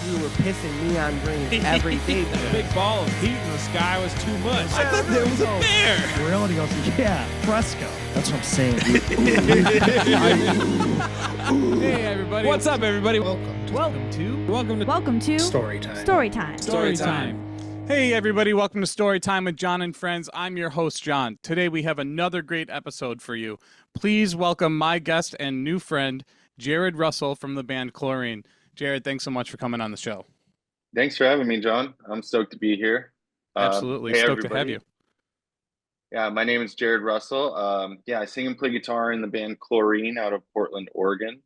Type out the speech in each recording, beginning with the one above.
we were pissing neon green every day. The big ball of heat in the sky was too much. I thought there was a bear. Reality goes, yeah, fresco. That's what I'm saying. Hey, everybody. What's up, everybody? Welcome to StouryTime. Hey, everybody. Welcome to StouryTime with Jon and Friends. I'm your host, Jon. Today, we have another great episode for you. Please welcome my guest and new friend, Jared Russell from the band Chlorine. Jared, thanks so much for coming on the show. Thanks for having me, Jon. I'm stoked to be here. Absolutely. Hey, Stoked everybody. to have you. Yeah, my name is Jared Russell. I sing and play guitar in the band Chlorine out of Portland, Oregon.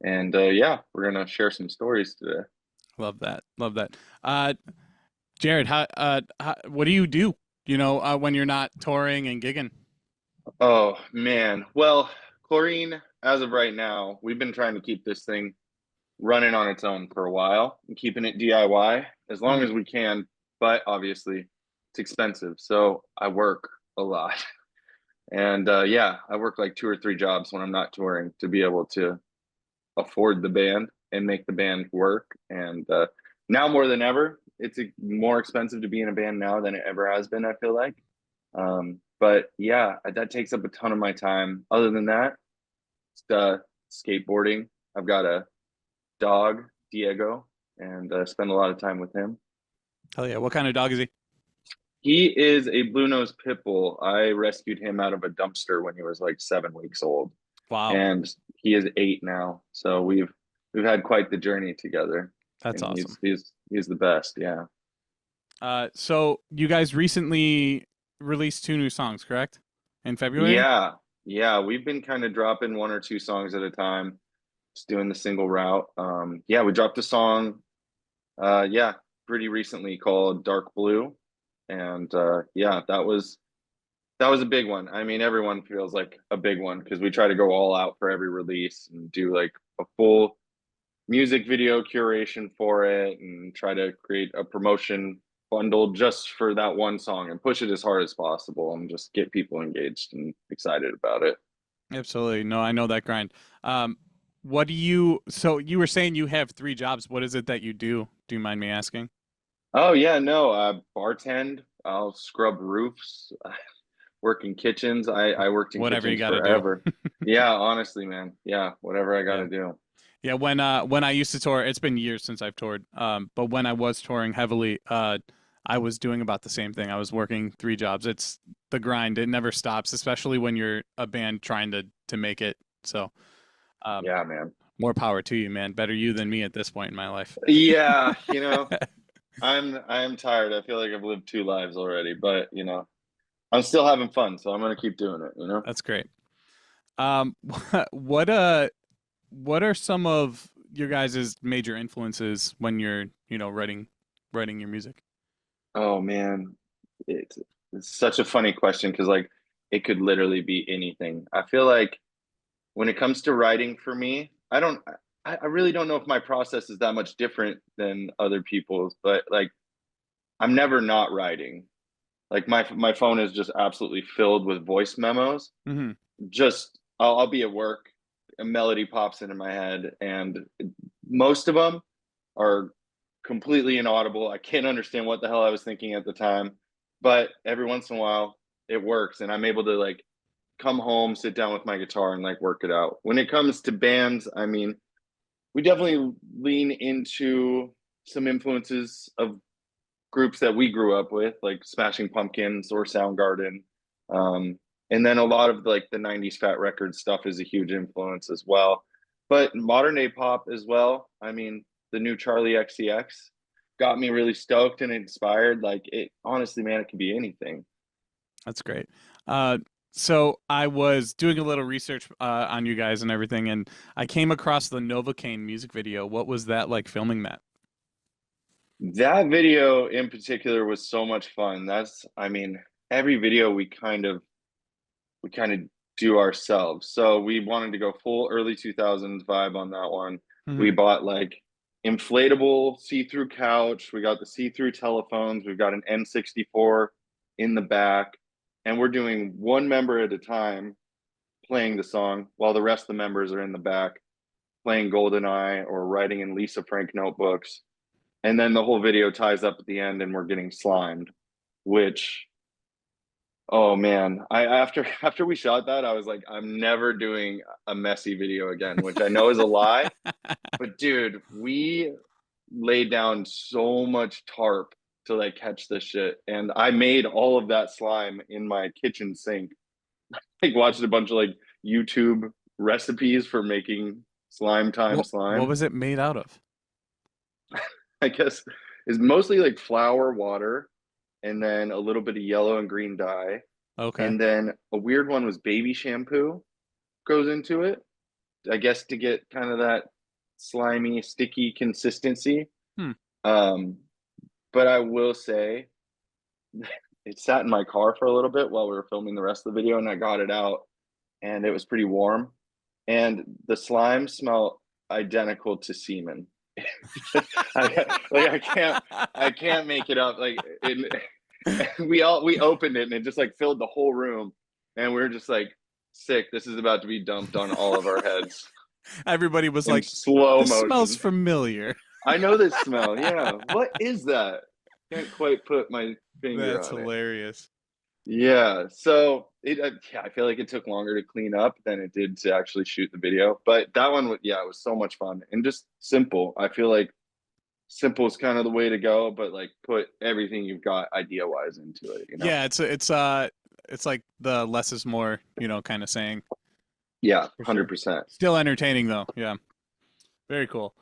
And we're going to share some stories today. Love that. Jared, what do you do, when you're not touring and gigging? Oh, man. Well, Chlorine, as of right now, we've been trying to keep this thing running on its own for a while and keeping it DIY as long as we can. But obviously, it's expensive. So I work a lot. And I work like 2 or 3 jobs when I'm not touring to be able to afford the band and make the band work. And now more than ever, it's more expensive to be in a band now than it ever has been, I feel like. But yeah, that takes up a ton of my time. Other than that, it's skateboarding. I've got a dog, Diego, and spend a lot of time with him. Hell yeah. What kind of dog is he? He is a blue-nosed pit bull. I rescued him out of a dumpster when he was like 7 weeks old. Wow. And he is 8 now. So we've had quite the journey together. That's and awesome. He's the best, yeah. So you guys recently released 2 new songs, correct? In February? Yeah. We've been kind of dropping 1 or 2 songs at a time, just doing the single route. We dropped a song, pretty recently called Dark Blue. And that was a big one. I mean, everyone feels like a big one because we try to go all out for every release and do like a full music video curation for it and try to create a promotion bundle just for that one song and push it as hard as possible and just get people engaged and excited about it. Absolutely. No, I know that grind. So you were saying you have 3 jobs. What is it that you do? Do you mind me asking? Oh yeah, no, bartend, I'll scrub roofs, work in kitchens. I worked in Whatever kitchens you gotta forever. do. Yeah, honestly, man. Yeah, whatever I gotta do. Yeah, when I used to tour, it's been years since I've toured. But when I was touring heavily, I was doing about the same thing. I was working 3 jobs. It's the grind. It never stops, especially when you're a band trying to make it. So, Yeah, man. More power to you, man. Better you than me at this point in my life. Yeah, I'm tired. I feel like I've lived 2 lives already, but I'm still having fun, so I'm gonna keep doing it. That's great. What are some of your guys' major influences when you're, writing your music? Oh man, it's such a funny question because like it could literally be anything. I feel like when it comes to writing for me, I really don't know if my process is that much different than other people's, but like I'm never not writing. Like my phone is just absolutely filled with voice memos. Mm-hmm. Just I'll be at work, a melody pops into my head, and most of them are completely inaudible. I can't understand what the hell I was thinking at the time, but every once in a while it works, and I'm able to like come home, sit down with my guitar, and like work it out. When it comes to bands, I mean, we definitely lean into some influences of groups that we grew up with, like Smashing Pumpkins or Soundgarden. And then a lot of like the 90s Fat Records stuff is a huge influence as well. But modern day pop as well. I mean, the new Charlie XCX got me really stoked and inspired. Like it, honestly, man, it could be anything. That's great. So I was doing a little research on you guys and everything, and I came across the Novocaine music video. What was that like filming that? That video in particular was so much fun. Every video we kind of do ourselves. So we wanted to go full early 2000s vibe on that one. Mm-hmm. We bought like inflatable see-through couch. We got the see-through telephones. We've got an N64 in the back. And we're doing one member at a time playing the song while the rest of the members are in the back playing GoldenEye or writing in Lisa Frank notebooks. And then the whole video ties up at the end and we're getting slimed, which, oh man, I after we shot that, I was like, I'm never doing a messy video again, which I know is a lie. But dude, we laid down so much tarp to like catch this shit. And I made all of that slime in my kitchen sink. Like watched a bunch of like YouTube recipes for making slime What slime. was it made out of? I guess is mostly like flour, water, and then a little bit of yellow and green dye. Okay. And then a weird one was baby shampoo goes into it. I guess to get kind of that slimy, sticky consistency. Hmm. But I will say it sat in my car for a little bit while we were filming the rest of the video, and I got it out, and it was pretty warm. And the slime smelled identical to semen. I can't make it up. Like we opened it and it just like filled the whole room, and we were just like, sick. This is about to be dumped on all of our heads. Everybody was in like, slow this motion. smells familiar. I know this smell. Yeah, what is that? Can't quite put my finger That's on hilarious. Yeah, so I feel like it took longer to clean up than it did to actually shoot the video. But that one, yeah, it was so much fun and just simple. I feel like simple is kind of the way to go, but like put everything you've got idea wise into it. Yeah, it's like the less is more, kind of saying. Yeah, For sure. 100%. Still entertaining though. Yeah. Very cool.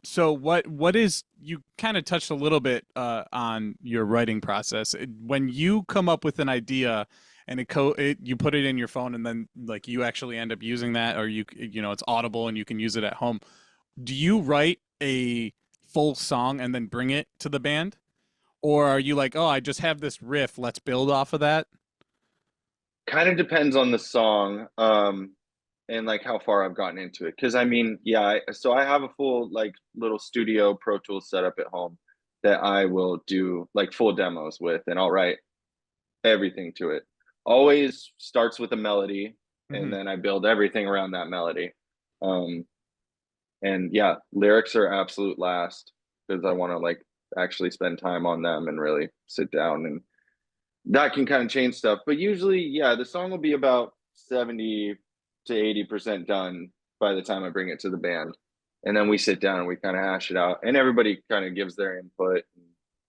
So what is, you kind of touched a little bit on your writing process. When you come up with an idea and you put it in your phone and then like you actually end up using that, or it's audible and you can use it at home. Do you write a full song and then bring it to the band? Or are you like, oh, I just have this riff, let's build off of that? Kind of depends on the song, and like how far I've gotten into it. Because I mean, yeah, so I have a full like little studio Pro Tools setup at home that I will do like full demos with, and I'll write everything to it. Always starts with a melody, and then I build everything around that melody. And yeah, lyrics are absolute last because I want to like actually spend time on them and really sit down, and that can kind of change stuff. But usually, yeah, the song will be about 70 to 80% done by the time I bring it to the band. And then we sit down and we kind of hash it out, and everybody kind of gives their input. And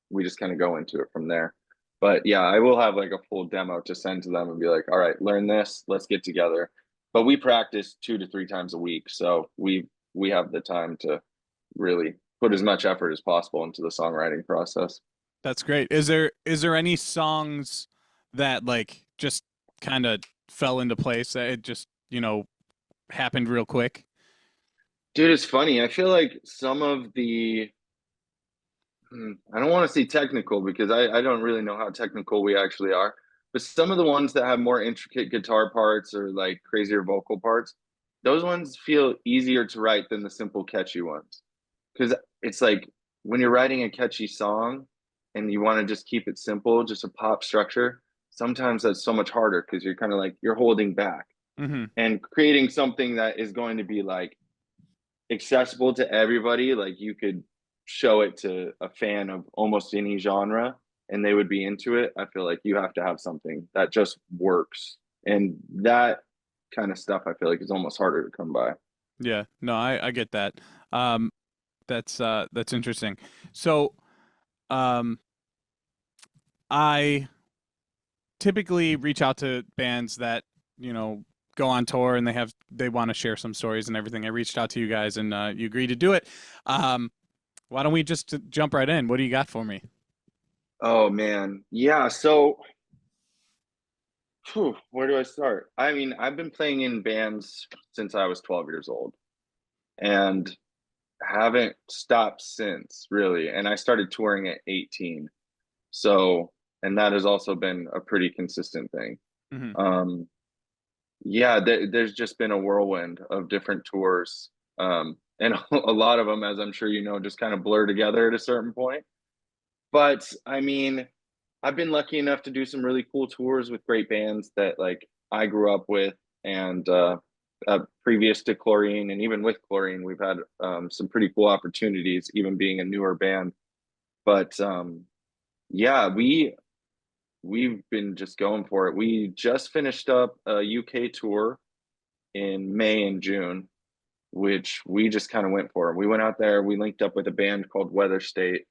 we just kind of go into it from there. But yeah, I will have like a full demo to send to them and be like, all right, learn this, let's get together. But we practice 2 to 3 times a week. So we have the time to really put as much effort as possible into the songwriting process. That's great. Is there any songs that like just kind of fell into place that it just, happened real quick? Dude, it's funny. I feel like some of the I don't want to say technical because I don't really know how technical we actually are, but some of the ones that have more intricate guitar parts or like crazier vocal parts, those ones feel easier to write than the simple catchy ones. Because it's like when you're writing a catchy song and you want to just keep it simple, just a pop structure, sometimes that's so much harder because you're kind of like you're holding back and creating something that is going to be like accessible to everybody. Like you could show it to a fan of almost any genre and they would be into it. I feel like you have to have something that just works, and that kind of stuff I feel like is almost harder to come by. Yeah, no, I get that. That's interesting. So, I typically reach out to bands that, go on tour and they want to share some stories and everything. I reached out to you guys and you agreed to do it. Why don't we just jump right in? What do you got for me? Oh man. Yeah, so where do I start? I mean, I've been playing in bands since I was 12 years old and haven't stopped since, really. And I started touring at 18. So, and that has also been a pretty consistent thing. Yeah, there's just been a whirlwind of different tours. And a lot of them, as I'm sure you know, just kind of blur together at a certain point. But I mean, I've been lucky enough to do some really cool tours with great bands that like I grew up with, and previous to Chlorine, and even with Chlorine, we've had some pretty cool opportunities, even being a newer band. But yeah, we've been just going for it. We just finished up a UK tour in May and June, which we just kind of went for. We went out there, we linked up with a band called Weather State,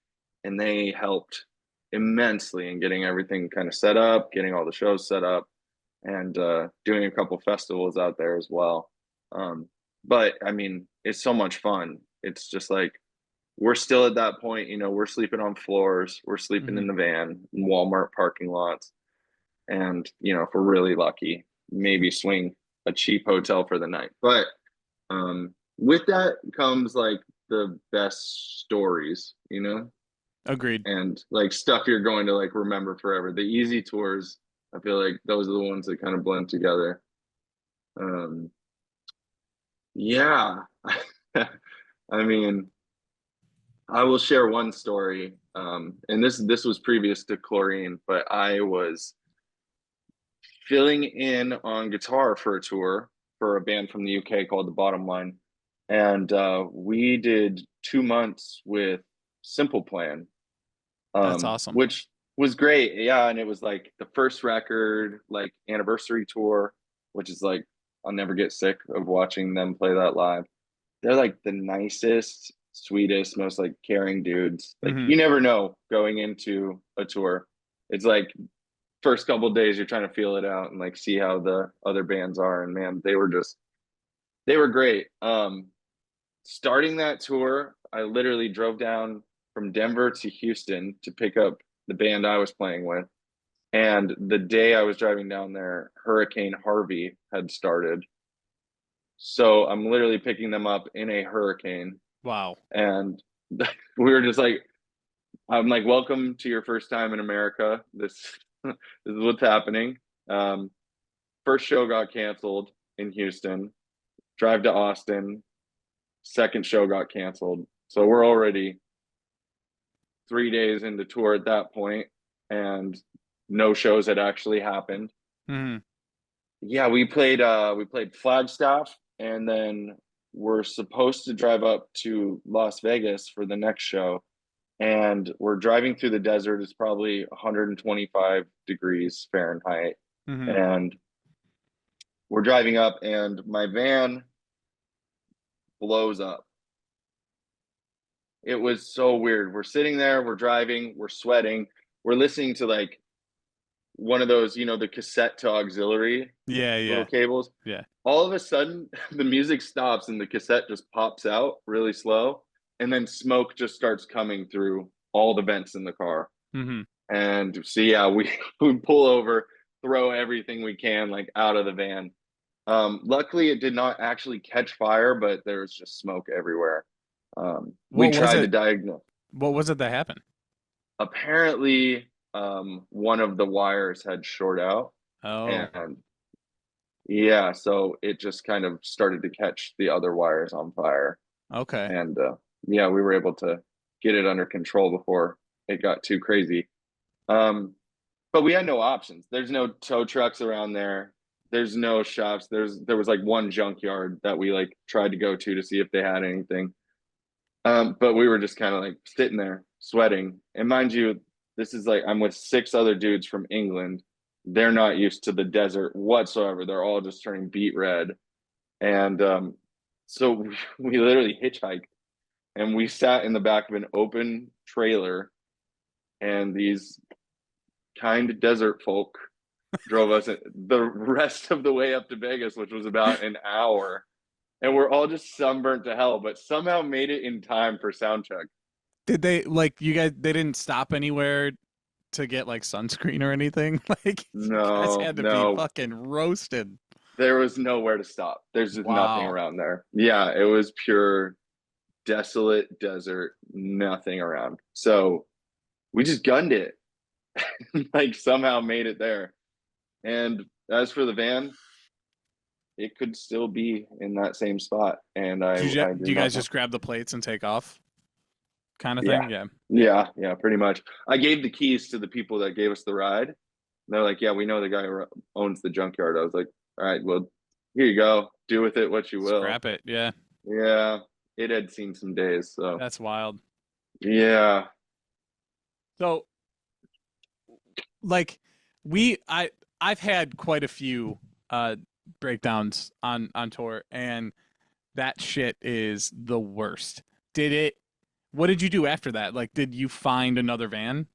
and they helped immensely in getting everything kind of set up, getting all the shows set up, and doing a couple festivals out there as well. But I mean, it's so much fun. It's just like we're still at that point, we're sleeping on floors, we're sleeping in the van, in Walmart parking lots, and if we're really lucky, maybe swing a cheap hotel for the night. But with that comes like the best stories, Agreed. and like stuff you're going to like remember forever. The easy tours, I feel like those are the ones that kind of blend together. Yeah. I mean, I will share one story. And this was previous to Chlorine, but I was filling in on guitar for a tour for a band from the UK called The Bottom Line. And we did 2 months with Simple Plan. That's awesome. Which was great. Yeah, and it was like the first record, like anniversary tour, which is like I'll never get sick of watching them play that live. They're like the nicest, sweetest, most like caring dudes. Like you never know going into a tour. It's like first couple of days you're trying to feel it out and like see how the other bands are. And man, they were great. Starting that tour, I literally drove down from Denver to Houston to pick up the band I was playing with. And the day I was driving down there, Hurricane Harvey had started. So I'm literally picking them up in a hurricane. Wow. And we were just like, I'm like, welcome to your first time in America. This is what's happening. First show got canceled in Houston. Drive to Austin. Second show got canceled. So we're already 3 days into tour at that point, and no shows had actually happened. Yeah, we played Flagstaff, and then we're supposed to drive up to Las Vegas for the next show, and we're driving through the desert. It's probably 125 degrees Fahrenheit, and we're driving up, and my van blows up. It was so weird. We're sitting there, we're driving, we're sweating, we're listening to like one of those, the cassette to auxiliary little cables. Yeah. All of a sudden, the music stops and the cassette just pops out really slow, and then smoke just starts coming through all the vents in the car. And so yeah, we pull over, throw everything we can like out of the van. Luckily, it did not actually catch fire, but there was just smoke everywhere. We tried to diagnose. What was it that happened? Apparently, one of the wires had short out. Oh. And yeah, so it just kind of started to catch the other wires on fire. Okay. And yeah, we were able to get it under control before it got too crazy. But we had no options. There's no tow trucks around there. There's no shops. There was like one junkyard that we like tried to go to see if they had anything. But we were just kind of like sitting there sweating. And mind you, this is like I'm with 6 other dudes from England. They're not used to the desert whatsoever. They're all just turning beet red. And so we literally hitchhiked, and we sat in the back of an open trailer, and these kind desert folk drove us the rest of the way up to Vegas, which was about an hour. And we're all just sunburnt to hell, but somehow made it in time for sound check. Did they they didn't stop anywhere to get like sunscreen or anything? Like No, you guys had to be fucking roasted. There was nowhere to stop. There's just nothing around there. Yeah, it was pure desolate desert, nothing around. So we just gunned it. Like somehow made it there. And as for the van, it could still be in that same spot. And do you guys just grab the plates and take off? Kind of thing? Yeah, pretty much. I gave the keys to the people that gave us the ride. And they're like, yeah, we know the guy who owns the junkyard. I was like, all right, well, here you go. Do with it what you will. Scrap it. Yeah. Yeah, it had seen some days. So That's wild. yeah. So like I've had quite a few breakdowns on tour, and that shit is the worst. What did you do after that? Like, did you find another van?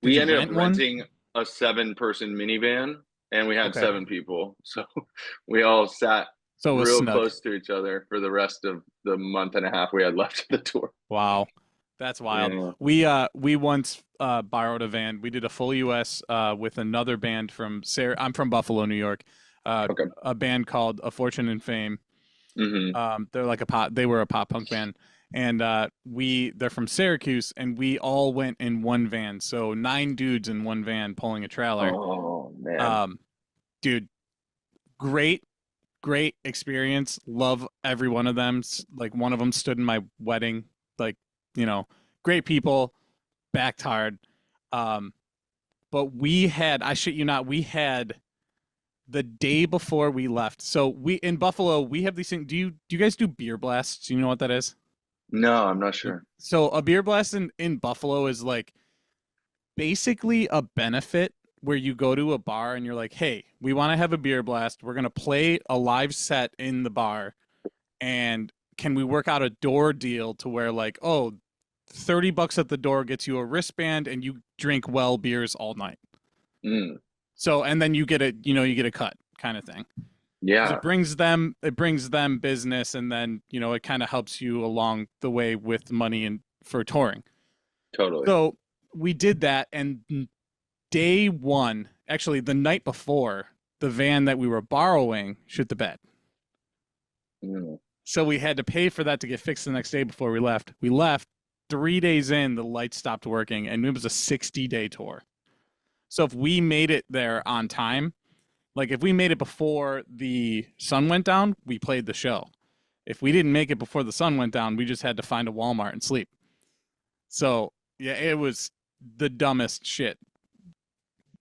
Did We you ended up rent one? renting a 7-person minivan, and we had Okay. 7 people. So we all sat So it was real snug. close to each other for the rest of the month and a half we had left of the tour. Wow. That's wild. Yeah. We once borrowed a van. We did a full US with another band from I'm from Buffalo, New York. Okay. A band called A Fortune and Fame. Mm-hmm. They're like they were a pop punk band. And they're from Syracuse, and we all went in one van. So 9 dudes in one van pulling a trailer. Oh man. Dude, great experience. Love every one of them. Like, one of them stood in my wedding. Like, great people, backed hard. But I shit you not, we had the day before we left. So in Buffalo, we have these things. Do you guys do beer blasts? Do you know what that is? No, I'm not sure. So a beer blast in Buffalo is like basically a benefit where you go to a bar and you're like, hey, we want to have a beer blast. We're going to play a live set in the bar. And can we work out a door deal to where, like, oh, $30 at the door gets you a wristband and you drink well beers all night. Mm. So, and then you get a cut kind of thing. Yeah. It brings them business, and then, it kind of helps you along the way with money and for touring. Totally. So we did that, and day one, actually the night before, the van that we were borrowing shit the bed. Mm. So we had to pay for that to get fixed the next day before we left. We left 3 days in, the lights stopped working, and it was a 60-day tour. So if we made it there on time, like if we made it before the sun went down, we played the show. If we didn't make it before the sun went down, we just had to find a Walmart and sleep. So yeah, it was the dumbest shit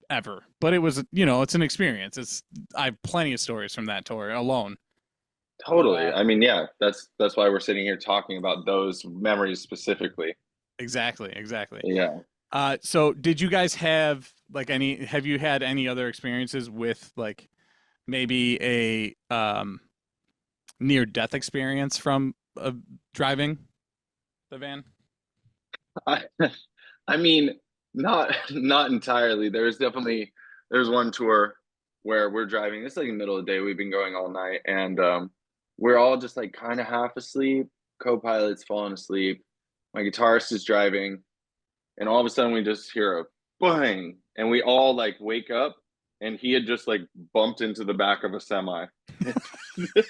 ever. But it was, it's an experience. I have plenty of stories from that tour alone. Totally. I mean, yeah, that's why we're sitting here talking about those memories specifically. Exactly. Yeah. So did you guys have have you had any other experiences with, like, maybe a near death experience from driving the van? I mean, not entirely. There's one tour where we're driving. It's like in the middle of the day. We've been going all night, and we're all just like kind of half asleep. Co-pilot's falling asleep. My guitarist is driving, and all of a sudden we just hear a bang, and we all like wake up, and he had just like bumped into the back of a semi. The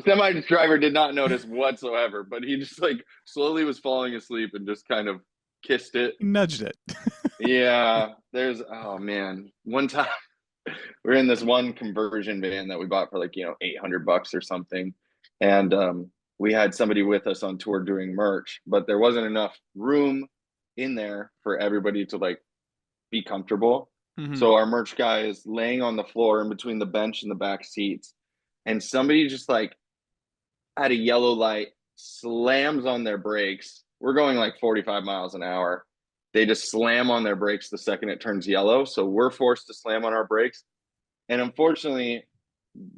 semi driver did not notice whatsoever, but he just like slowly was falling asleep and just kind of kissed it. Nudged it. Yeah. Oh man. One time we're in this one conversion van that we bought for like, $800 or something. And we had somebody with us on tour doing merch, but there wasn't enough room in there for everybody to like be comfortable. Mm-hmm. So our merch guy is laying on the floor in between the bench and the back seats. And somebody just like at a yellow light slams on their brakes. We're going like 45 miles an hour. They just slam on their brakes the second it turns yellow. So we're forced to slam on our brakes. And unfortunately,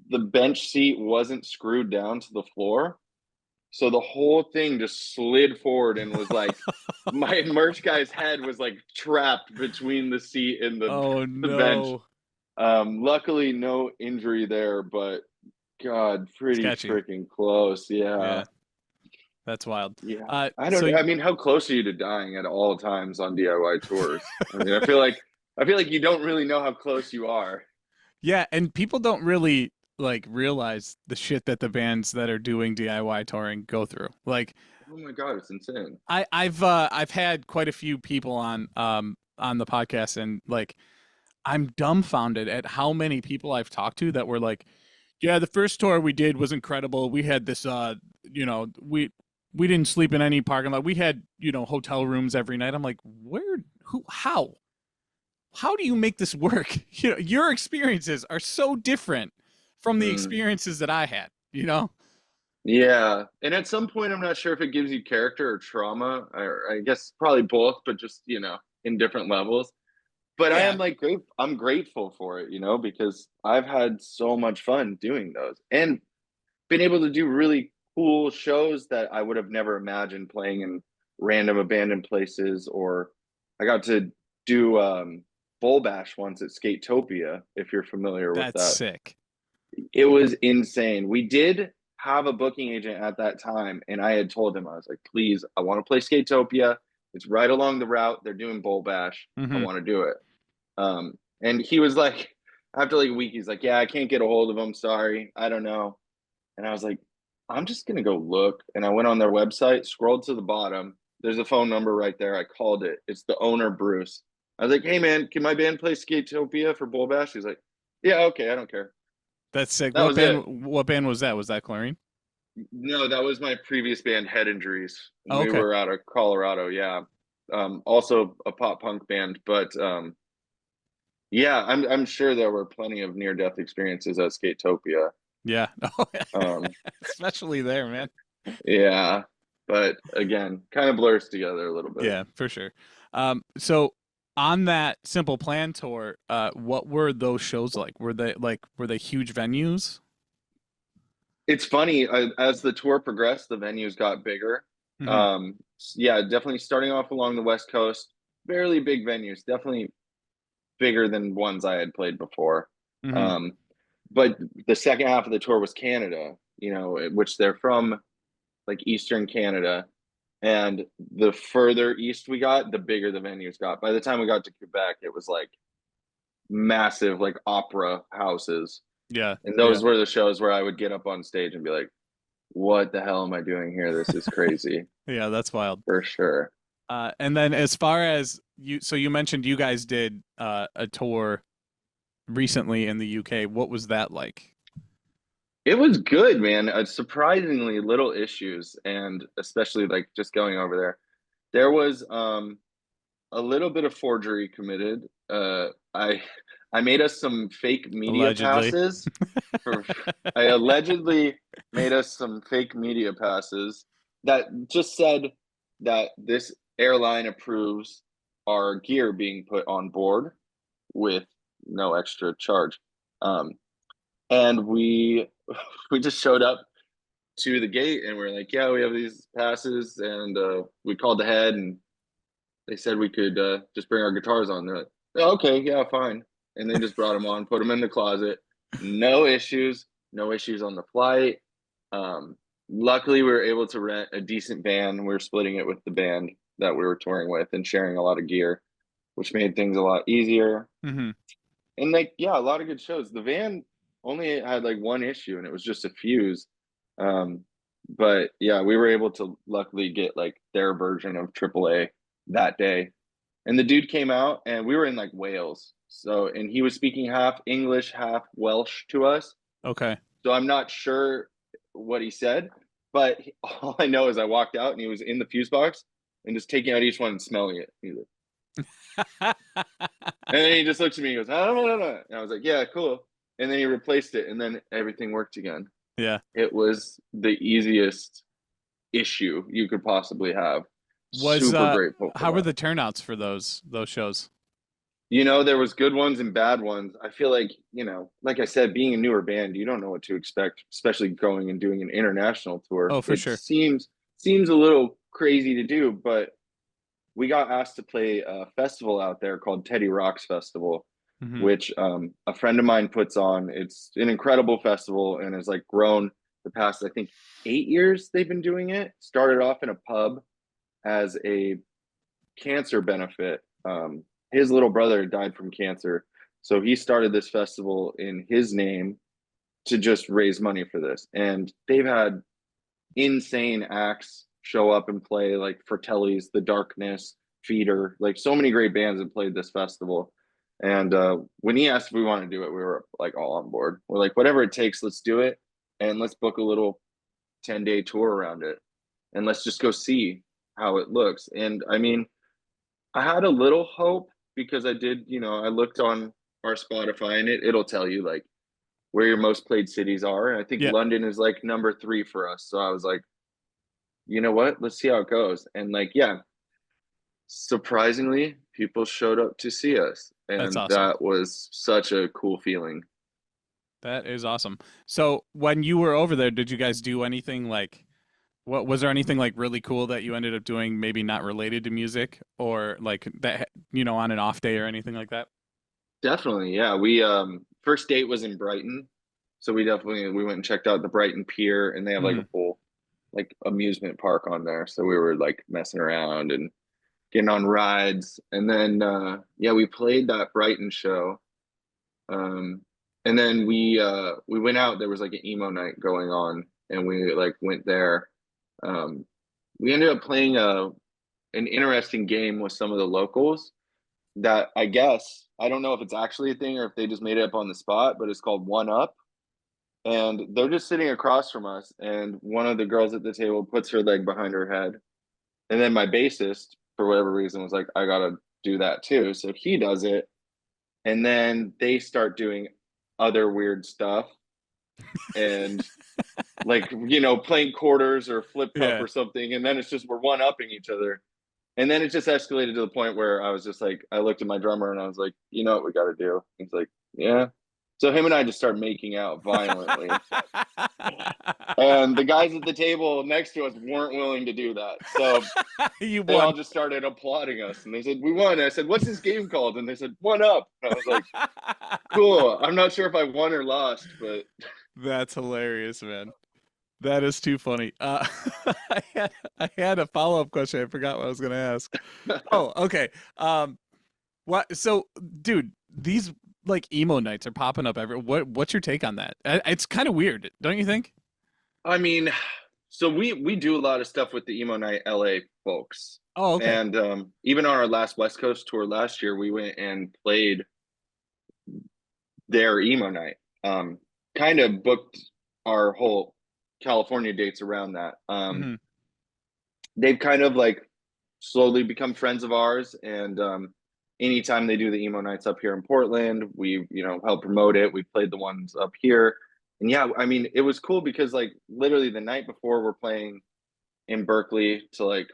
the bench seat wasn't screwed down to the floor. So the whole thing just slid forward and was like, my merch guy's head was like trapped between the seat and the bench. Luckily, no injury there, but God, pretty freaking close. Yeah. That's wild. Yeah. I mean, how close are you to dying at all times on DIY tours? I mean, I feel like you don't really know how close you are. Yeah, and people don't really like realize the shit that the bands that are doing DIY touring go through. Like, oh my God, it's insane. I've had quite a few people on the podcast, and like, I'm dumbfounded at how many people I've talked to that were like, yeah, the first tour we did was incredible. We had this we didn't sleep in any parking lot. We had, hotel rooms every night. I'm like, how do you make this work? Your experiences are so different from the Mm. experiences that I had, you know? Yeah. And at some point, I'm not sure if it gives you character or trauma, or I guess probably both, but just, in different levels. But I Yeah. am like I'm grateful for it, because I've had so much fun doing those and been able to do really cool shows that I would have never imagined playing in random abandoned places. Or I got to do Bowl Bash once at Skatopia, if you're familiar with That's that. sick. It was insane. We did have a booking agent at that time, and I had told him, I was like, please, I want to play Skatopia. It's right along the route. They're doing Bowl Bash. I Mm-hmm. want to do it. And he was like, after like a week, he's like, yeah, I can't get a hold of him. Sorry. I don't know. And I was like, I'm just going to go look. And I went on their website, scrolled to the bottom. There's a phone number right there. I called it. It's the owner, Bruce. I was like, hey, man, can my band play Skatopia for Bowl Bash? He's like, yeah, okay, I don't care. That's sick. That was it. What band was that? Was that Chlorine? No, that was my previous band, Head Injuries. Oh, We okay. were out of Colorado, yeah. Also a pop punk band, but yeah, I'm sure there were plenty of near death experiences at Skatopia. Yeah. Oh, Um, especially there, man. yeah, but again, kind of blurs together a little bit. Yeah, for sure. So on that Simple Plan tour, what were those shows like? Were they huge venues? It's funny, as the tour progressed, the venues got bigger. Mm-hmm. Yeah, definitely starting off along the West Coast, fairly big venues, definitely bigger than ones I had played before. Mm-hmm. But the second half of the tour was Canada, which they're from like Eastern Canada. And the further east we got, the bigger the venues got. By the time we got to Quebec, it was like massive, like opera houses. Yeah. And those were the shows where I would get up on stage and be like, what the hell am I doing here? This is crazy. Yeah, that's wild. For sure. And then as far as you mentioned you guys did a tour recently in the UK. What was that like? It was good, man. Surprisingly little issues, and especially like just going over there. There was a little bit of forgery committed. I made us some fake media Allegedly. passes. I allegedly made us some fake media passes that just said that this airline approves our gear being put on board with no extra charge. And we just showed up to the gate and we're like, yeah, we have these passes, and we called ahead and they said we could just bring our guitars on. They're like, oh, okay, yeah, fine. And they just brought them on, put them in the closet. No issues on the flight. Luckily, we were able to rent a decent van. We were splitting it with the band that we were touring with and sharing a lot of gear, which made things a lot easier. Mm-hmm. And like, yeah, a lot of good shows. The van only had like one issue, and it was just a fuse. But yeah, we were able to luckily get like their version of AAA that day. And the dude came out, and we were in like Wales. So, and he was speaking half English, half Welsh to us. Okay. So I'm not sure what he said, but all I know is I walked out and he was in the fuse box and just taking out each one and smelling it. He's like, and then he just looks at me and goes, I don't know. And I was like, yeah, cool. And then he replaced it, and then everything worked again. Yeah. It was the easiest issue you could possibly have. Super grateful. How were the turnouts for those shows? There was good ones and bad ones. I feel like, like I said, being a newer band, you don't know what to expect, especially going and doing an international tour. Oh, for sure. Seems a little crazy to do, but we got asked to play a festival out there called Teddy Rocks Festival, Mm-hmm. which a friend of mine puts on. It's an incredible festival and has like grown the past, I think, 8 years they've been doing it. Started off in a pub as a cancer benefit. His little brother died from cancer, so he started this festival in his name to just raise money for this. And they've had insane acts show up and play, like Fratelli's, The Darkness, Feeder, like so many great bands have played this festival. And when he asked if we want to do it, we were like all on board. We're like, whatever it takes, let's do it, and let's book a little 10-day tour around it, and let's just go see how it looks. And I mean, I had a little hope because I did, I looked on our Spotify, and it'll tell you like where your most played cities are. And I think Yeah. London is like number 3 for us. So I was like, you know what? Let's see how it goes. And like, yeah, surprisingly, people showed up to see us. That's And awesome. that was such a cool feeling. That is awesome. So when you were over there, did you guys do anything like what was there anything like really cool that you ended up doing, maybe not related to music or like that, on an off day or anything like that? Definitely. Yeah. We first date was in Brighton. So we went and checked out the Brighton Pier, and they have like a Mm, full like amusement park on there. So we were like messing around and getting on rides. And then yeah, we played that Brighton show. Um and then we went out, there was like an emo night going on, and we like went there. Um we ended up playing an interesting game with some of the locals that I guess I don't know if it's actually a thing or if they just made it up on the spot, but it's called One Up. And they're just sitting across from us, and one of the girls at the table puts her leg behind her head. And then my bassist, for whatever reason, was like, I gotta do that too. So he does it. And then they start doing other weird stuff and like, playing quarters or flip cup yeah. or something. And then it's just we're one upping each other. And then it just escalated to the point where I was just like, I looked at my drummer and I was like, you know what we gotta do? He's like, yeah. So him and I just start making out violently. And the guys at the table next to us weren't willing to do that. So You they all won. just started applauding us. And they said, we won. And I said, what's this game called? And they said, One Up. And I was like, cool. I'm not sure if I won or lost, but That's hilarious, man. That is too funny. I had a follow-up question. I forgot what I was gonna ask. Oh, okay. What? So, dude, these like emo nights are popping up every. What's your take on that? It's kind of weird, don't you think? I mean, so we do a lot of stuff with the Emo Night LA folks. Oh, okay. And even on our last West Coast tour last year, we went and played their emo night. Kind of booked our whole California dates around that. Hmm. They've kind of like slowly become friends of ours, and anytime they do the emo nights up here in Portland, we help promote it. We played the ones up here, and yeah, I mean it was cool because like literally the night before we're playing in Berkeley to like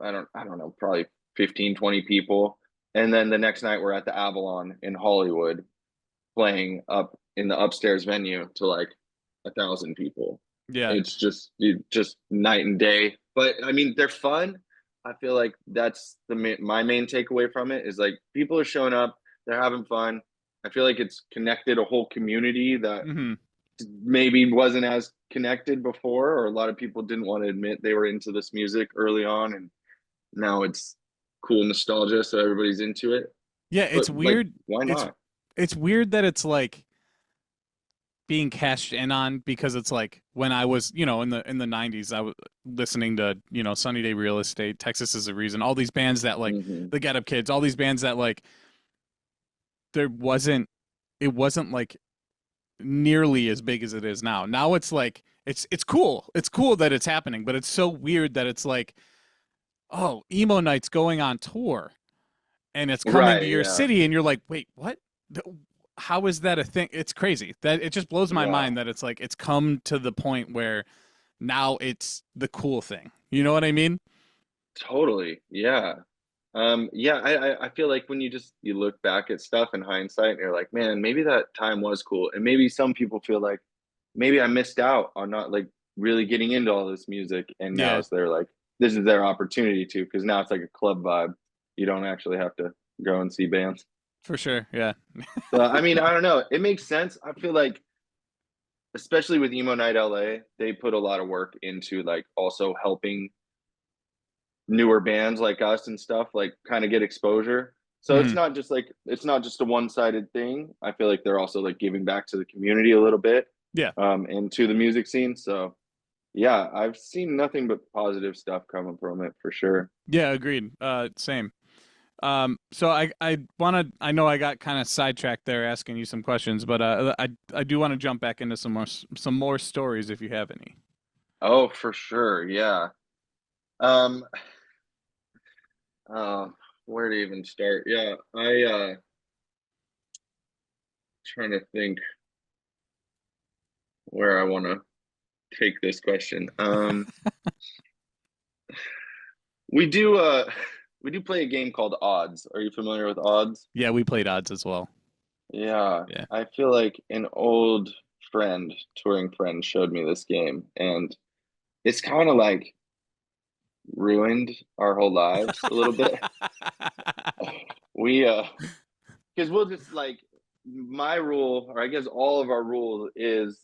I don't know, probably 15-20 people, and then the next night we're at the Avalon in Hollywood playing up in the upstairs venue to like 1,000 people. Yeah, It's just night and day. But I mean, they're fun. I feel like that's my main takeaway from it is like people are showing up, they're having fun. I feel like it's connected a whole community that hmm, maybe wasn't as connected before, or a lot of people didn't want to admit they were into this music early on, and now it's cool nostalgia, so everybody's into it. yeah. But It's like, weird. why It's not? it's weird that it's like being cashed in on because it's like when I was, in the 90s, I was listening to, Sunny Day Real Estate, Texas is a Reason, all these bands that like Hmm. the Get Up Kids, all these bands that like there wasn't it wasn't like nearly as big as it is now. Now it's like it's cool. It's cool that it's happening, but it's so weird that it's like, oh, emo night's going on tour and it's coming to Right, your yeah. city and you're like, wait, what? How is that a thing? It's crazy. That it just blows my Yeah, mind that it's like it's come to the point where now it's the cool thing. You know what I mean? totally. Yeah. Yeah, I feel like when you look back at stuff in hindsight and you're like, man, maybe that time was cool. And maybe some people feel like maybe I missed out on not like really getting into all this music. And now Yeah, it's their like this is their opportunity to, because now it's like a club vibe. You don't actually have to go and see bands. for sure. Yeah. So I mean, I don't know. It makes sense. I feel like especially with Emo Night LA, they put a lot of work into like also helping newer bands like us and stuff like kind of get exposure. So Mhm. it's not just a one-sided thing. I feel like they're also like giving back to the community a little bit, Yeah. and to the music scene. So yeah, I've seen nothing but positive stuff coming from it for sure. Yeah, agreed. Same. So I know I got kind of sidetracked there asking you some questions, but I do want to jump back into some more stories if you have any. Oh, for sure. Yeah. Um, uh, where to even start? Yeah, I trying to think. where I want to take this question. We do play a game called Odds. Are you familiar with Odds? Yeah, we played odds as well. Yeah. Yeah. I feel like an old touring friend showed me this game, and it's kind of like ruined our whole lives a little bit. We because we'll just like, my rule, or I guess all of our rules, is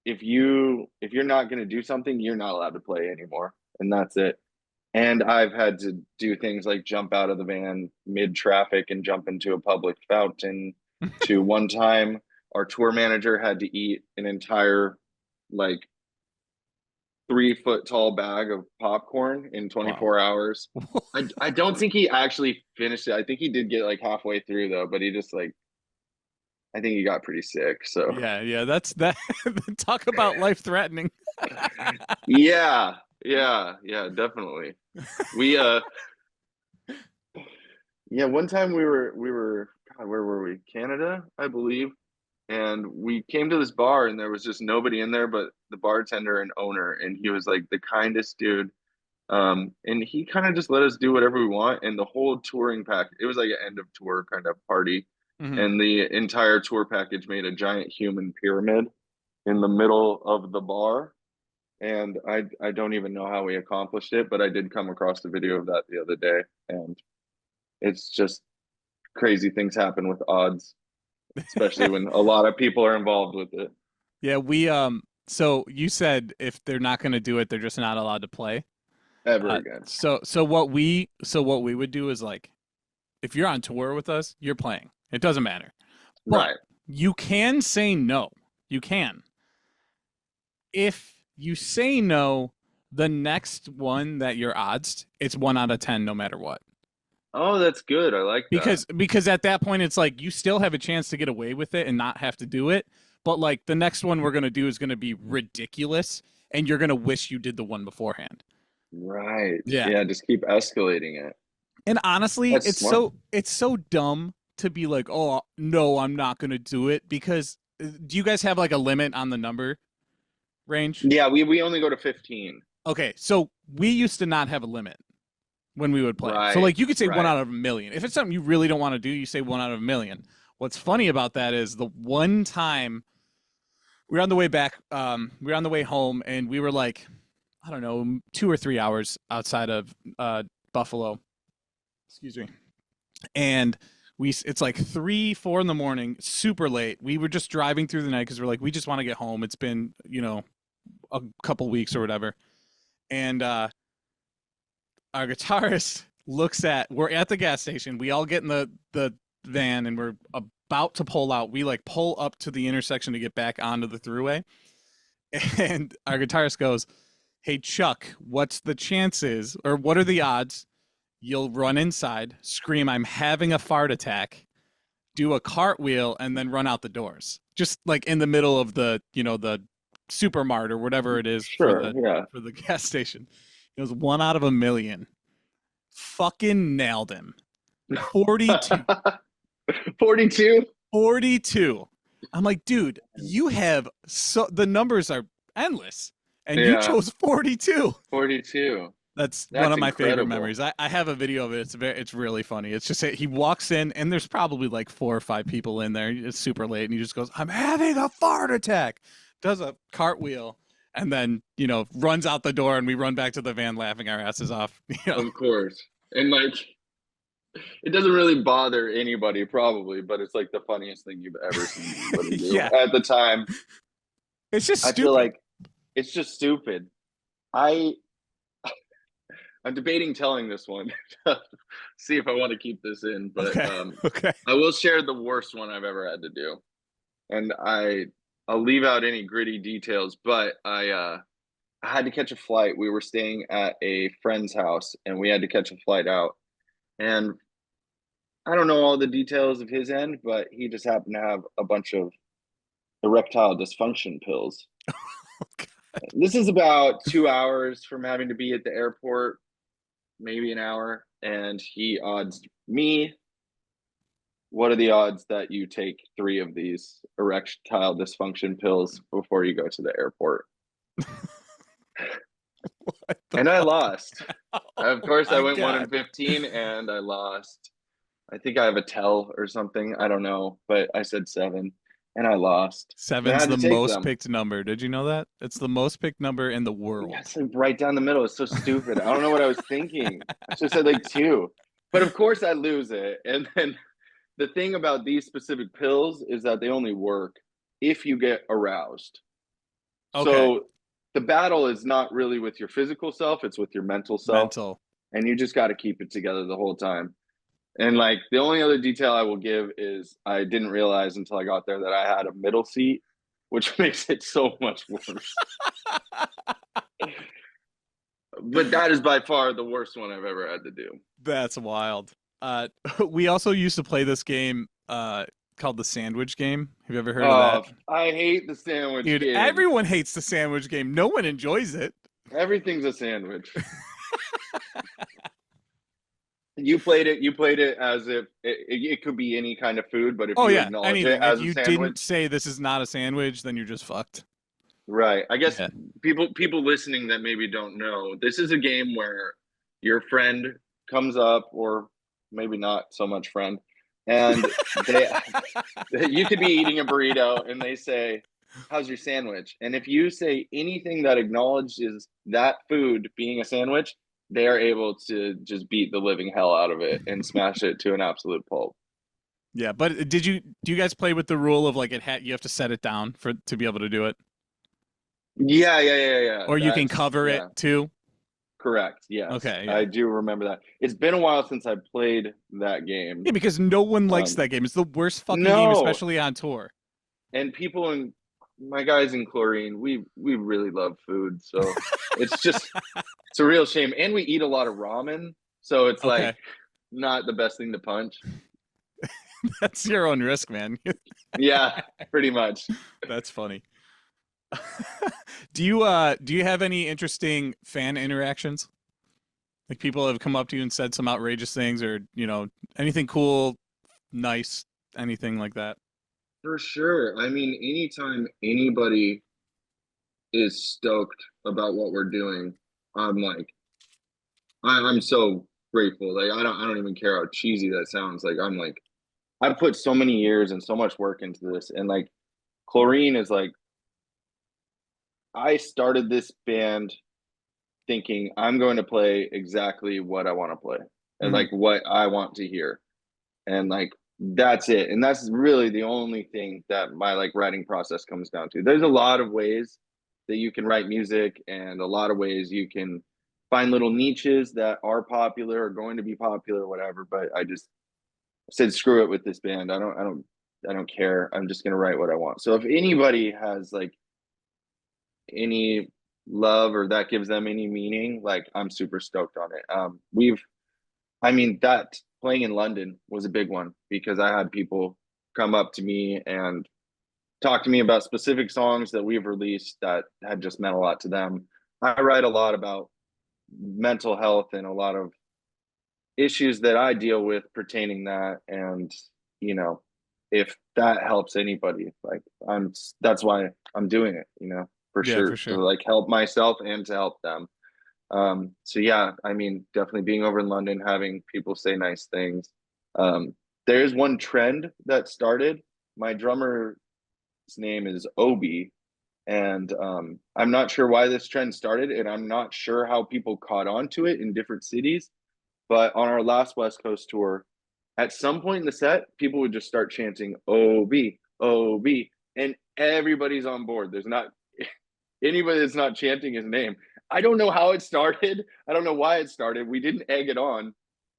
if you're not going to do something, you're not allowed to play anymore, and that's it. And I've had to do things like jump out of the van mid traffic and jump into a public fountain. To one time, our tour manager had to eat an entire like 3 foot tall bag of popcorn in 24 hours. I don't think he actually finished it. I think he did get like halfway through though, but he just like, I think he got pretty sick. So Yeah, that's that. Talk about life threatening. yeah, definitely. We yeah, one time we were God, where were we? Canada, I believe. And we came to this bar and there was just nobody in there but the bartender and owner, and he was like the kindest dude. And he kind of just let us do whatever we want, and the whole touring pack, it was like an end of tour kind of party. Mhm. And the entire tour package made a giant human pyramid in the middle of the bar. And I don't even know how we accomplished it, but I did come across the video of that the other day, and it's just crazy things happen with odds, especially when a lot of people are involved with it. Yeah, we so you said if they're not going to do it, they're just not allowed to play. Ever again. So what we would do is like, if you're on tour with us, you're playing. It doesn't matter. But Right. you can say no. You can. If you say no, the next one that you're odds, it's 1 out of 10 no matter what. Oh, that's good. I like that. Because at that point it's like you still have a chance to get away with it and not have to do it. But like the next one we're gonna do is gonna be ridiculous, and you're gonna wish you did the one beforehand. Right. Yeah. Yeah, just keep escalating it. And honestly, That's it's smart. it's so dumb to be like, oh no, I'm not gonna do it, because do you guys have like a limit on the number range? Yeah, we only go to 15. Okay, so we used to not have a limit when we would play. So Right, like you could say 1 right. out of a million. If it's something you really don't want to do, you say 1 out of a million. What's funny about that is the one time we were on the way back, we were on the way home, and we were like, I don't know, 2 or 3 hours outside of Buffalo. Excuse me. And it's like 3, 4 in the morning, super late. We were just driving through the night because we're like, we just want to get home. It's been, a couple weeks or whatever. And our guitarist we're at the gas station. We all get in the van and we're about to pull out. We like pull up to the intersection to get back onto the thruway. And our guitarist goes, hey, Chuck, what's the chances, or what are the odds you'll run inside, scream, I'm having a fart attack, do a cartwheel, and then run out the doors? Just like in the middle of the supermart or whatever it is Sure, for the gas station. It was 1 out of a million. Fucking nailed him. 42. 42? 42. I'm like, dude, you have the numbers are endless, and you chose 42. 42. That's one of my favorite incredible. memories. I have a video of it. It's really funny. It's just he walks in and there's probably like 4 or 5 people in there. It's super late, and he just goes, I'm having a fart attack. Does a cartwheel, and then runs out the door, and we run back to the van laughing our asses off. Of course. And like, it doesn't really bother anybody probably, but it's like the funniest thing you've ever seen anybody do. Yeah. At the time. It's just stupid. I feel like it's just stupid. I'm debating telling this one. See if I want to keep this in, but okay. I will share the worst one I've ever had to do. And I'll leave out any gritty details, but I had to catch a flight. We were staying at a friend's house, and we had to catch a flight out. And I don't know all the details of his end, but he just happened to have a bunch of erectile dysfunction pills. This is about 2 hours from having to be at the airport, maybe an hour, and he odds me, what are the odds that you take 3 of these erectile dysfunction pills before you go to the airport? And I lost. Of course, I went 1-15 and I lost. I think I have a tell or something. I don't know, but I said 7 and I lost. And I 7's had to the take most them. picked number. Did you know that? It's the most picked number in the world. Yes, like right down the middle. It's so stupid. I don't know what I was thinking. I should have said like 2. But of course I lose it. And then the thing about these specific pills is that they only work if you get aroused. Okay. So the battle is not really with your physical self, it's with your mental self. Mental. And you just got to keep it together the whole time. And like the only other detail I will give is I didn't realize until I got there that I had a middle seat, which makes it so much worse. But that is by far the worst one I've ever had to do. That's wild. We also used to play this game called the sandwich game. Have you ever heard of that? I hate the sandwich Dude, game. everyone hates the sandwich game. No one enjoys it. Everything's a sandwich. You played it as if it could be any kind of food, but if you acknowledge anything. it as if you a sandwich, didn't say this is not a sandwich, then you're just fucked. right. I guess Yeah. people listening that maybe don't know, this is a game where your friend comes up, or maybe not so much friend, and you could be eating a burrito and they say, "How's your sandwich?" And if you say anything that acknowledges that food being a sandwich, they are able to just beat the living hell out of it and smash it to an absolute pulp. Yeah, but do you guys play with the rule of like you have to set it down to be able to do it? Yeah. Or you can cover it too? Correct. Yes. Okay. Yeah. I do remember that. It's been a while since I played that game. Yeah, because no one likes that game. It's the worst fucking game, especially on tour. And people my guys in Chlorine, we really love food, so it's just it's a real shame. And we eat a lot of ramen, so it's like not the best thing to punch. That's your own risk, man. Yeah, pretty much. That's funny. Do you have any interesting fan interactions? Like people have come up to you and said some outrageous things, or anything cool, nice, anything like that? For sure. I mean, anytime anybody is stoked about what we're doing, I'm like, I'm so grateful. Like I don't even care how cheesy that sounds. Like I'm like, I put so many years and so much work into this, and like Chlorine is like, I started this band thinking I'm going to play exactly what I want to play and like what I want to hear. And like that's it. And that's really the only thing that my like writing process comes down to. There's a lot of ways that you can write music, and a lot of ways you can find little niches that are popular or going to be popular, whatever. But I just said screw it with this band. I don't care. I'm just gonna write what I want. So if anybody has like any love or that gives them any meaning, like I'm super stoked on it. That playing in London was a big one because I had people come up to me and talk to me about specific songs that we've released that had just meant a lot to them. I write a lot about mental health and a lot of issues that I deal with pertaining that, and if that helps anybody, like that's why I'm doing it, for sure. To like help myself and to help them. So yeah, definitely being over in London, having people say nice things. There's one trend that started. My drummer's name is Obi, and I'm not sure why this trend started, and I'm not sure how people caught on to it in different cities. But on our last West Coast tour, at some point in the set, people would just start chanting "OB, OB," and everybody's on board. There's not anybody that's not chanting his name. I don't know how it started. I don't know why it started. We didn't egg it on,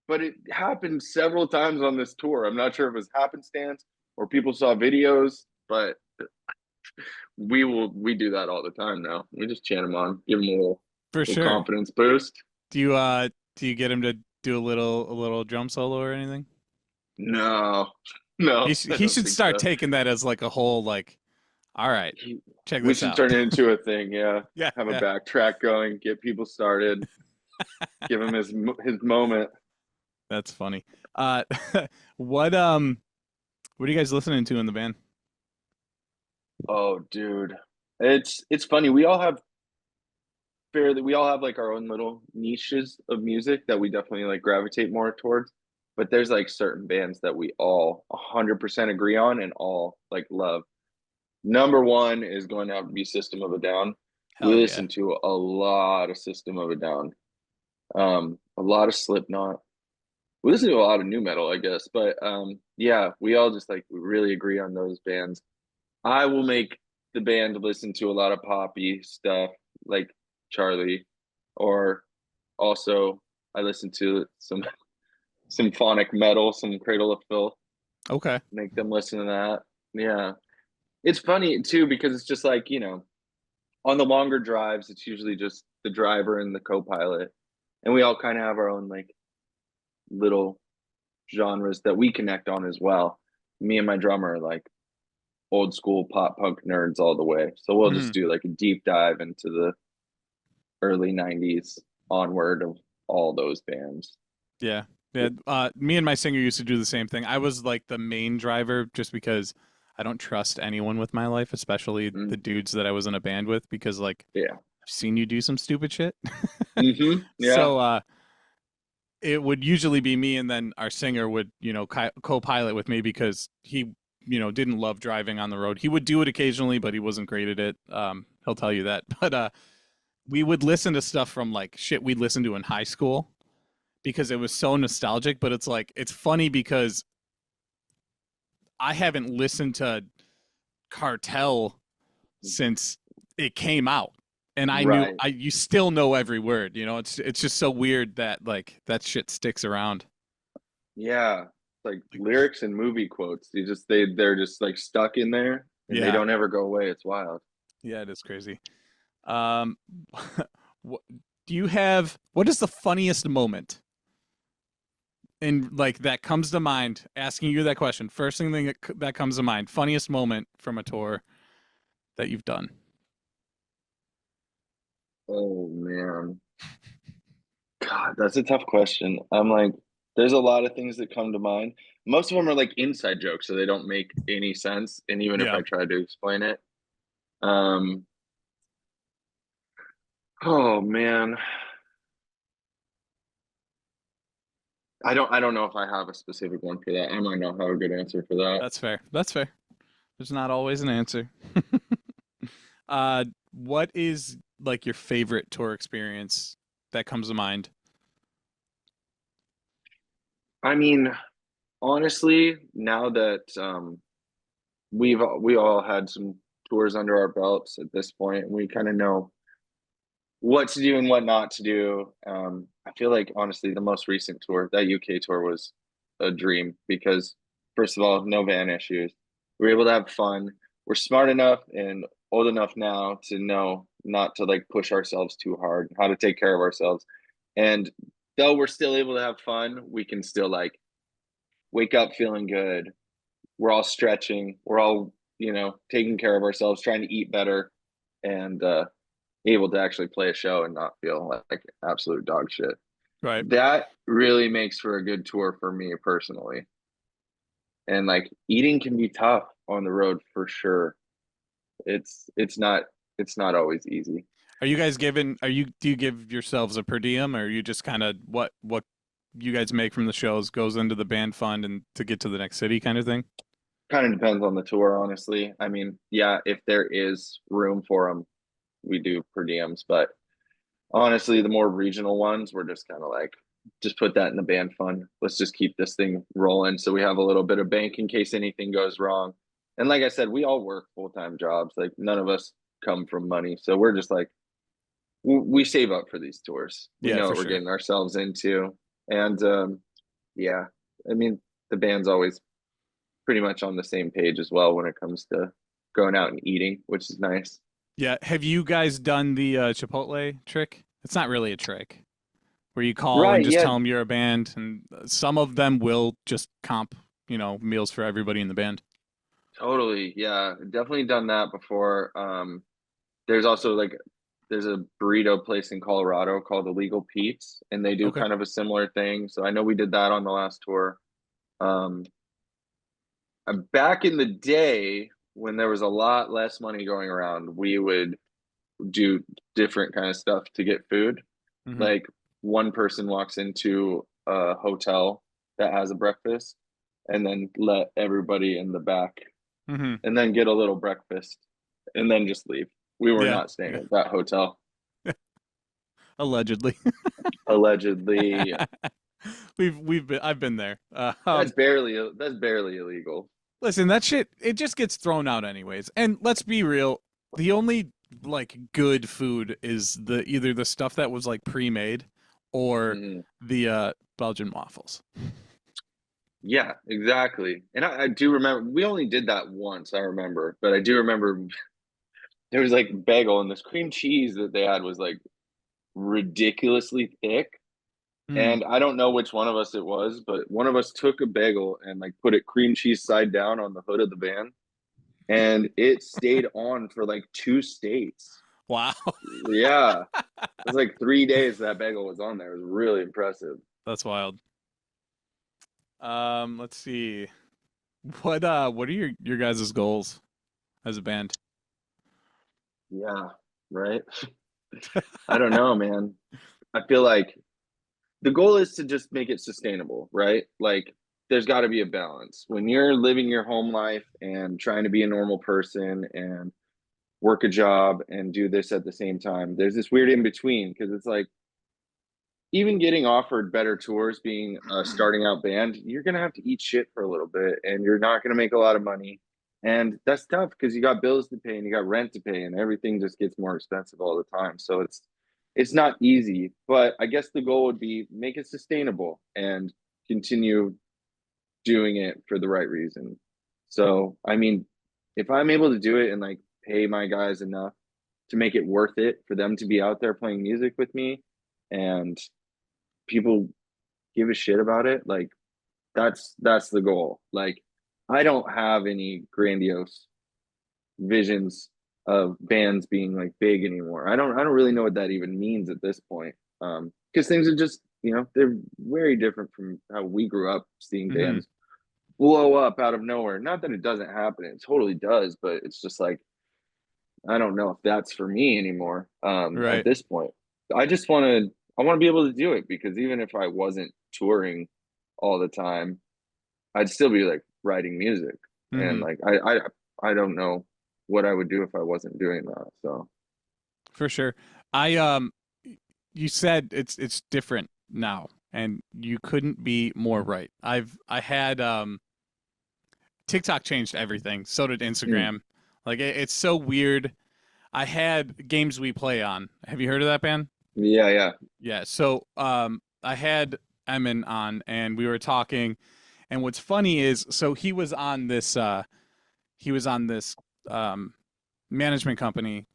but it happened several times on this tour. I'm not sure if it was happenstance or people saw videos, but we do that all the time now. We just chant him on, give him a little confidence boost. Do you get him to do a little drum solo or anything? No. He should start taking that as like a whole like, all right, check this out. We should turn it into a thing. Yeah. Have a backtrack going, get people started, give him his moment. That's funny. What are you guys listening to in the band? Oh, dude, it's funny. We all have like our own little niches of music that we definitely like gravitate more towards. But there's like certain bands that we all 100% agree on and all like love. Number one is going to have to be System of a Down. We Hell yeah. listen to a lot of System of a Down, a lot of Slipknot. We listen to a lot of new metal, I guess. But yeah, we all just like really agree on those bands. I will make the band listen to a lot of poppy stuff like Charlie, or also I listen to some symphonic metal, some Cradle of Filth. Okay. Make them listen to that. Yeah, it's funny too because it's just like on the longer drives, it's usually just the driver and the co-pilot, and we all kind of have our own like little genres that we connect on as well. Me and my drummer are like old school pop punk nerds all the way. So we'll just do like a deep dive into the early 90s onward of all those bands. Yeah. Yeah. Me and my singer used to do the same thing. I was like the main driver just because I don't trust anyone with my life, especially the dudes that I was in a band with, because like Yeah. I've seen you do some stupid shit. Yeah. So it would usually be me, and then our singer would, co-pilot with me because he, didn't love driving on the road. He would do it occasionally, but he wasn't great at it. He'll tell you that. But we would listen to stuff from like shit we'd listened to in high school because it was so nostalgic. But it's like, it's funny because I haven't listened to Cartel since it came out. And I knew you still know every word, it's just so weird that like that shit sticks around. Yeah. Like lyrics and movie quotes. They're just like stuck in there and they don't ever go away. It's wild. Yeah, it is crazy. What what is the funniest moment and like that comes to mind asking you that question? First thing that comes to mind, funniest moment from a tour that you've done. Oh man. God, that's a tough question. I'm like, there's a lot of things that come to mind. Most of them are like inside jokes, so they don't make any sense. And even if I try to explain it, oh man, I don't know if I have a specific one for that. I might not have a good answer for that. That's fair. That's fair. There's not always an answer. What is like your favorite tour experience that comes to mind? I mean, honestly, now that we all had some tours under our belts at this point, and we kind of know what to do and what not to do. I feel like honestly, the most recent tour, that UK tour, was a dream because first of all, no van issues. We're able to have fun. We're smart enough and old enough now to know not to like push ourselves too hard, how to take care of ourselves. And though we're still able to have fun, we can still like wake up feeling good. We're all stretching. We're all, taking care of ourselves, trying to eat better, and able to actually play a show and not feel like absolute dog shit. Right. That really makes for a good tour for me personally. And like eating can be tough on the road for sure. It's not always easy. Do you give yourselves a per diem, or are you just kind of what you guys make from the shows goes into the band fund and to get to the next city kind of thing? Kind of depends on the tour, honestly. I mean, yeah, if there is room for them, we do per diems, but honestly, the more regional ones, we're just kind of like, just put that in the band fund. Let's just keep this thing rolling so we have a little bit of bank in case anything goes wrong. And like I said, we all work full-time jobs. Like none of us come from money. So we're just like, we save up for these tours. We know what we're getting ourselves into. And yeah, I mean, the band's always pretty much on the same page as well when it comes to going out and eating, which is nice. Yeah. Have you guys done the Chipotle trick? It's not really a trick where you call and just tell them you're a band, and some of them will just comp, meals for everybody in the band. Totally. Yeah, definitely done that before. There's also there's a burrito place in Colorado called Illegal Pete's, and they do kind of a similar thing. So I know we did that on the last tour. back in the day when there was a lot less money going around, we would do different kind of stuff to get food. Mhm. Like one person walks into a hotel that has a breakfast and then let everybody in the back Mhm. and then get a little breakfast and then just leave. We were Yeah. not staying at that hotel. Allegedly. Allegedly. I've been there. That's barely illegal. Listen, that shit, it just gets thrown out anyways. And let's be real, the only like good food is either the stuff that was like pre-made or Mhm. the Belgian waffles. Yeah, exactly. And I do remember we only did that once, I remember, but I do remember there was like bagel and this cream cheese that they had was like ridiculously thick. Mm. And I don't know which one of us it was, but one of us took a bagel and like put it cream cheese side down on the hood of the van, and it stayed on for like 2 states. Wow. Yeah, it was like 3 days that bagel was on there. It was really impressive. That's wild. Let's see. What are your guys' goals as a band? Yeah, right. I don't know, man. I feel like the goal is to just make it sustainable, right? Like there's got to be a balance. When you're living your home life and trying to be a normal person and work a job and do this at the same time, there's this weird in between because it's like even getting offered better tours, being a starting out band, you're going to have to eat shit for a little bit and you're not going to make a lot of money. And that's tough because you got bills to pay and you got rent to pay and everything just gets more expensive all the time. So it's not easy, but I guess the goal would be make it sustainable and continue doing it for the right reason. So, I mean, if I'm able to do it and like pay my guys enough to make it worth it for them to be out there playing music with me and people give a shit about it, like that's the goal. Like I don't have any grandiose visions of bands being like big anymore. I don't really know what that even means at this point. Because things are just, they're very different from how we grew up seeing Mm-hmm. bands blow up out of nowhere. Not that it doesn't happen, it totally does, but it's just like I don't know if that's for me anymore. At Right. this point. I want to be able to do it because even if I wasn't touring all the time, I'd still be like writing music. And Mm-hmm. like I don't know what I would do if I wasn't doing that. So For sure. I you said it's different now and you couldn't be more right. I had TikTok changed everything. So did Instagram. Like it's so weird. I had Games We Play on. Have you heard of that band? yeah. Yeah. So I had Emin on and we were talking and what's funny is so he was on this management company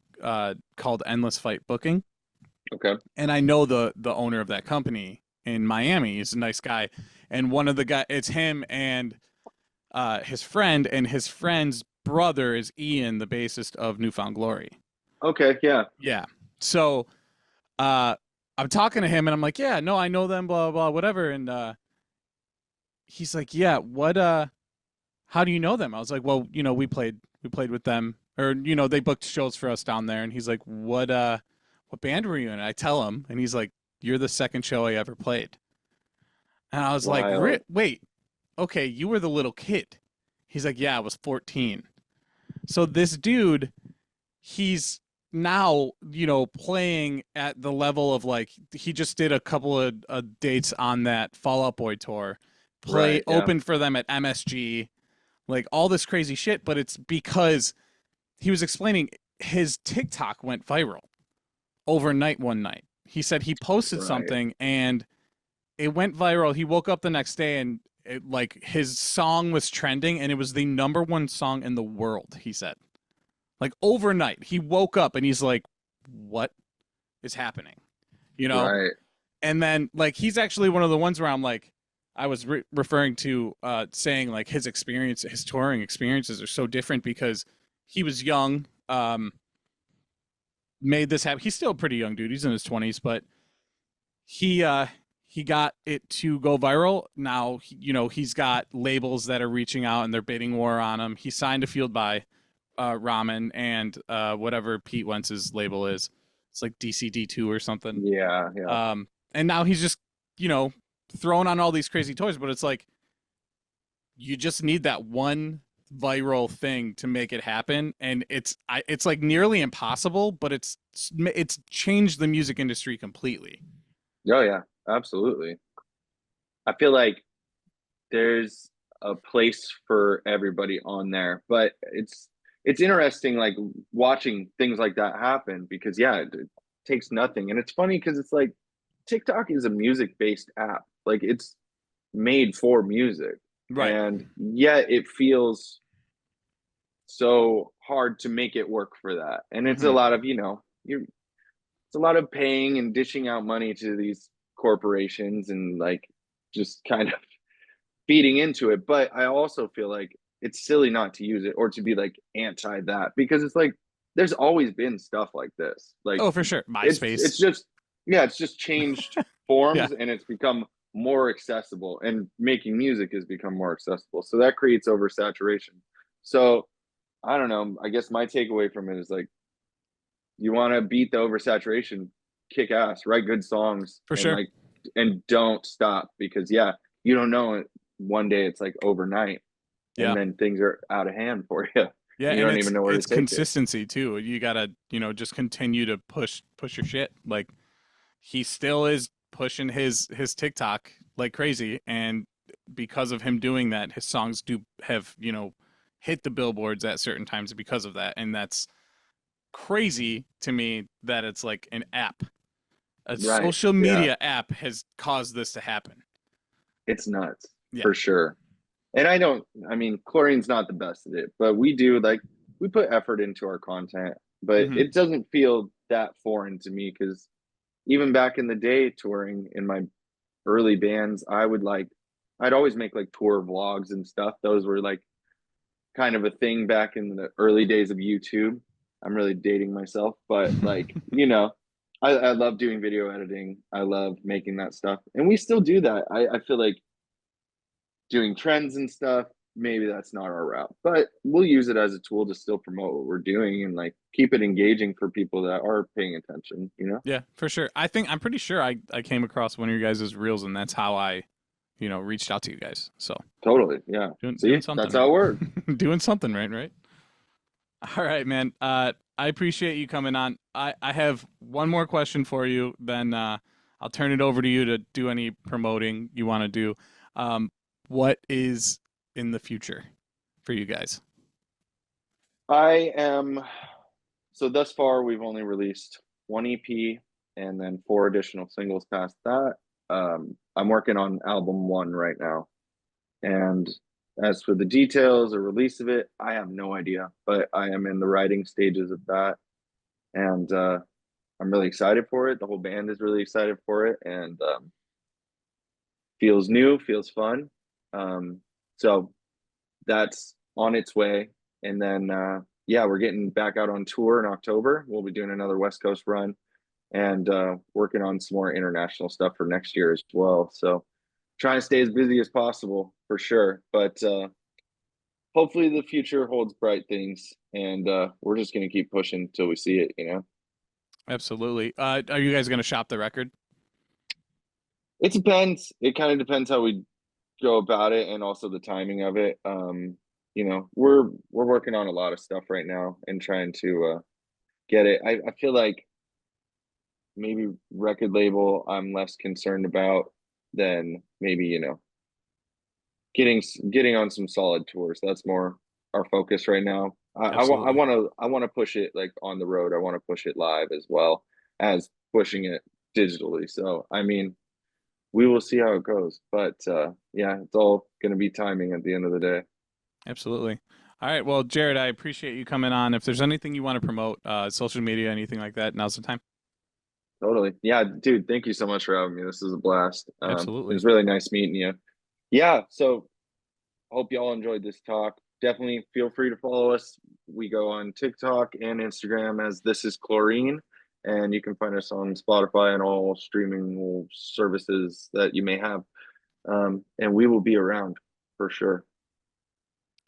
called Endless Fight Booking. Okay. And I know the owner of that company in Miami. He's a nice guy. And one of the guy it's him and his friend, and his friend's brother is Ian, the bassist of Newfound Glory. Okay, yeah. Yeah. So I'm talking to him and I'm like, yeah, no, I know them, blah, blah, blah, whatever. And he's like, yeah, what how do you know them? I was like, well, we played with them, or they booked shows for us down there. And he's like, what band were you in? And I tell him, and he's like, you're the second show I ever played. And I was Wild. like, wait, okay, you were the little kid. He's like, yeah, I was 14. So this dude, he's now, playing at the level of like, he just did a couple of dates on that Fall Out Boy tour, Right, yeah. opened for them at MSG, like all this crazy shit. But it's because he was explaining his TikTok went viral overnight one night. He said he posted Right. something and it went viral. He woke up the next day and his song was trending and it was the #1 song in the world, he said. Like overnight, he woke up and he's like, what is happening? Right. And then like he's actually one of the ones where I'm like, I was referring to saying like his touring experiences are so different because he was young, made this happen. He's still a pretty young dude. He's in his 20s, but he he got it to go viral. Now, he's got labels that are reaching out and they're bidding war on him. He signed a field by Ramen and whatever Pete Wentz's label is. It's like DCD2 or something. Yeah. And now he's just, throwing on all these crazy toys, but it's like, you just need that one viral thing to make it happen. And it's like nearly impossible, but it's changed the music industry completely. Oh yeah, absolutely. I feel like there's a place for everybody on there, but it's interesting, like watching things like that happen, because it takes nothing. And it's funny because it's like TikTok is a music based app, like it's made for music, Right. and yet it feels so hard to make it work for that. And it's a lot of it's a lot of paying and dishing out money to these corporations and like just kind of feeding into it. But I also feel like it's silly not to use it or to be like anti that, because it's like there's always been stuff like this. Like, oh, for sure. MySpace. It's just changed forms Yeah. and it's become more accessible, and making music has become more accessible. So that creates oversaturation. So I don't know. I guess my takeaway from it is like, you want to beat the oversaturation, kick ass, write good songs, For and sure. and don't stop, because you don't know it. One day it's like overnight, and then things are out of hand for you. Yeah, You and don't even know where to it's take consistency too. You gotta, just continue to push your shit. Like, he still is pushing his TikTok like crazy, and because of him doing that, his songs do have, hit the billboards at certain times because of that. And that's crazy to me that it's like an app. A it. Right. social Yeah. media app has caused this to happen. It's nuts. Yeah. For sure. And I mean, Chlorine's not the best at it, but we put effort into our content, but Mhm. it doesn't feel that foreign to me, because even back in the day touring in my early bands, I'd always make like tour vlogs and stuff. Those were like kind of a thing back in the early days of YouTube. I'm really dating myself, but like, I love doing video editing. I love making that stuff. And we still do that. I feel like doing trends and stuff, maybe that's not our route, but we'll use it as a tool to still promote what we're doing and like keep it engaging for people that are paying attention. Yeah, for sure. I'm pretty sure I came across one of your guys' reels, and that's how I, reached out to you guys. So Totally. Yeah. doing See, something that's right. how it works. Doing something right. All right, man. I appreciate you coming on. I have one more question for you, then I'll turn it over to you to do any promoting you want to do. What is in the future for you guys? So thus far we've only released one EP and then 4 additional singles past that. I'm working on album 1 right now. And as for the details or release of it, I have no idea, but I am in the writing stages of that. And I'm really excited for it. The whole band is really excited for it, and feels new, feels fun. So that's on its way. And then, we're getting back out on tour in October. We'll be doing another West Coast run, and working on some more international stuff for next year as well. So trying to stay as busy as possible for sure. But hopefully the future holds bright things, and we're just going to keep pushing until we see it. Absolutely. Are you guys going to shop the record? It depends. It kind of depends how we go about it, and also the timing of it. We're working on a lot of stuff right now and trying to get it. I feel like maybe record label I'm less concerned about than maybe getting on some solid tours. That's more our focus right now. I Absolutely. want to push it like on the road. I want to push it live as well as pushing it digitally. So I mean, we will see how it goes. But it's all going to be timing at the end of the day. Absolutely. All right. Well, Jared, I appreciate you coming on. If there's anything you want to promote, social media, anything like that, now's the time. Totally. Yeah, dude, thank you so much for having me. This is a blast. It Absolutely. was really nice meeting you. Yeah, so hope y'all enjoyed this talk. Definitely feel free to follow us. We go on TikTok and Instagram as This Is Chlorine. and you can find us on Spotify and all streaming services that you may have. And we will be around for sure.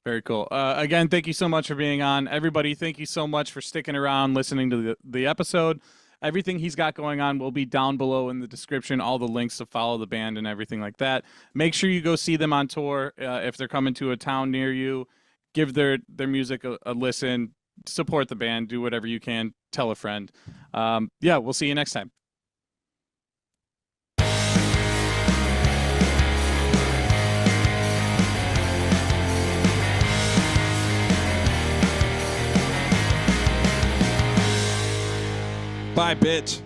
Very cool. Again, thank you so much for being on. Everybody, thank you so much for sticking around, listening to the episode. Everything he's got going on will be down below in the description, all the links to follow the band and everything like that. Make sure you go see them on tour. If they're coming to a town near you, give their music a listen, support the band, do whatever you can, tell a friend. Yeah, we'll see you next time. Bye, bitch.